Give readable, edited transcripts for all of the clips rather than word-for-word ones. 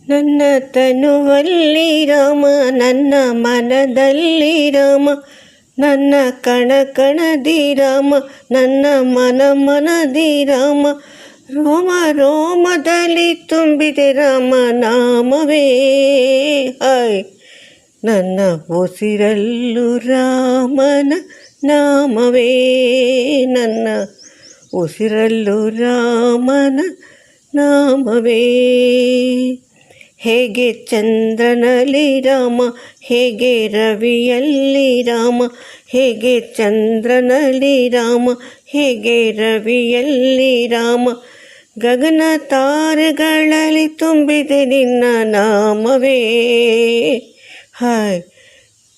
ನನ್ನ ತನುವಲ್ಲಿ ರಾಮ, ನನ್ನ ಮನದಲ್ಲಿ ರಾಮ, ನನ್ನ ಕಣ ಕಣದಿ ರಾಮ, ನನ್ನ ಮನ ಮನದಿ ರಾಮ, ರೋಮ ರೋಮದಲ್ಲಿ ತುಂಬಿದೆ ರಾಮ ನಾಮವೇ. ಹಾಯ್ ನನ್ನ ಉಸಿರಲ್ಲೂ ರಾಮನ ನಾಮವೇ, ನನ್ನ ಉಸಿರಲ್ಲೂ ರಾಮನ ನಾಮವೇ. ಹೇಗೆ ಚಂದ್ರನಲ್ಲಿ ರಾಮ, ಹೇಗೆ ರವಿಯಲ್ಲಿ ರಾಮ, ಹೇಗೆ ಚಂದ್ರನಲ್ಲಿ ರಾಮ, ಹೇಗೆ ರವಿಯಲ್ಲಿ ರಾಮ, ಗಗನ ತಾರೆಗಳಲ್ಲಿ ತುಂಬಿದೆ ನಿನ್ನ ನಾಮವೇ. ಹಾಯ್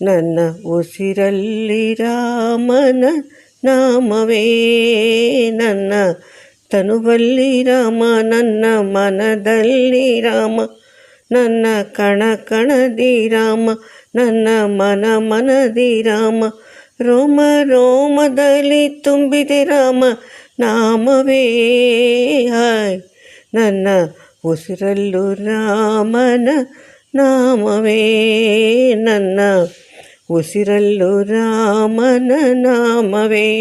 ನನ್ನ ಉಸಿರಲ್ಲಿ ರಾಮನ ನಾಮವೇ, ನನ್ನ ತನುವಲ್ಲಿ ರಾಮ, ನನ್ನ ಮನದಲ್ಲಿ ರಾಮ, ನನ್ನ ಕಣ ಕಣದಿ ರಾಮ, ನನ್ನ ಮನ ಮನದಿ ರಾಮ, ರೋಮ ರೋಮದಲ್ಲಿ ತುಂಬಿದೆ ರಾಮ ನಾಮವೇ. ಹಾಯ್ ನನ್ನ ಉಸಿರಲ್ಲೂ ರಾಮನ ನಾಮವೇ, ನನ್ನ ಉಸಿರಲ್ಲೂ ರಾಮನ ನಾಮವೇ.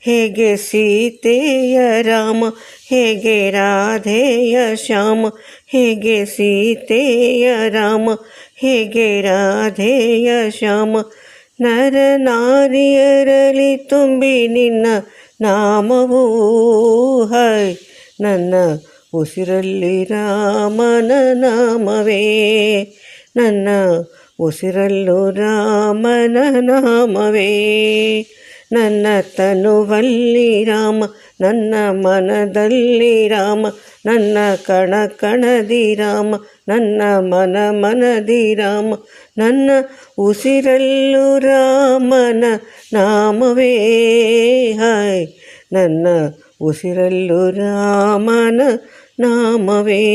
ಹೇಗೆ ಸೀತೆಯ ರಾಮ, ಹೇಗೆ ರಾಧೆಯ ಶ್ಯಾಮ, ಹೇಗೆ ಸೀತೆಯ ರಾಮ, ಹೇಗೆ ರಾಧೆಯ ಶ್ಯಾಮ, ನರ ನಾರಿಯರಲ್ಲಿ ತುಂಬಿ ನಿನ್ನ ನಾಮವೂ. ಹಾಯ್ ನನ್ನ ಉಸಿರಲ್ಲಿ ರಾಮನ ನಾಮವೇ, ನನ್ನ ಉಸಿರಲ್ಲೂ ರಾಮನ ನಾಮವೇ. ನನ್ನ ತನುವಲ್ಲಿ ರಾಮ, ನನ್ನ ಮನದಲ್ಲಿ ರಾಮ, ನನ್ನ ಕಣ ಕಣದಿ ರಾಮ, ನನ್ನ ಮನ ಮನದಿ ರಾಮ, ನನ್ನ ಉಸಿರಲ್ಲೂ ರಾಮನ ನಾಮವೇ. ಹಾಯ್ ನನ್ನ ಉಸಿರಲ್ಲೂ ರಾಮನ ನಾಮವೇ.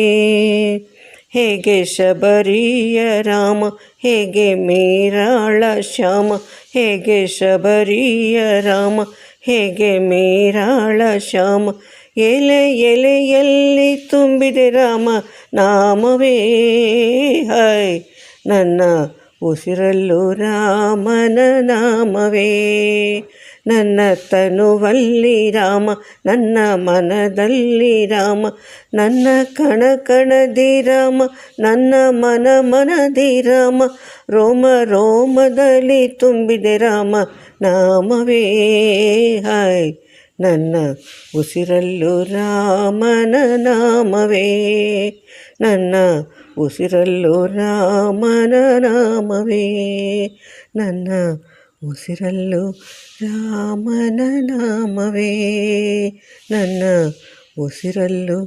ಹೇಗೆ ಶಬರಿಯ ರಾಮ, ಹೇಗೆ ಮೀರಾಳ ಶ್ಯಾಮ, ಹೇಗೆ ಶಬರಿಯ ರಾಮ, ಹೇಗೆ ಮೀರಾಳ ಶ್ಯಾಮ, ಎಲೆ ಎಲೆಯಲ್ಲಿ ತುಂಬಿದೆ ರಾಮ ನಾಮವೇ. ಹಾಯ್ ನನ್ನ ಉಸಿರಲ್ಲೂ ರಾಮನ ನಾಮವೇ, ನನ್ನ ತನುವಲ್ಲಿ ರಾಮ, ನನ್ನ ಮನದಲ್ಲಿ ರಾಮ, ನನ್ನ ಕಣ ಕಣದಿ ರಾಮ, ನನ್ನ ಮನ ಮನದಿ ರಾಮ, ರೋಮ ರೋಮದಲ್ಲಿ ತುಂಬಿದೆ ರಾಮ ನಾಮವೇ. ಹಾಯ್ ನನ್ನ ಉಸಿರಲ್ಲೂ ರಾಮನ ನಾಮವೇ, ನನ್ನ ಉಸಿರಲ್ಲೂ ರಾಮನ ನಾಮವೇ, ನನ್ನ ಉಸಿರಲ್ಲೂ ರಾಮನ ನಾಮವೇ, ನನ್ನ ಉಸಿರಲ್ಲೂ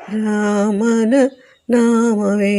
ರಾಮನ ನಾಮವೇ.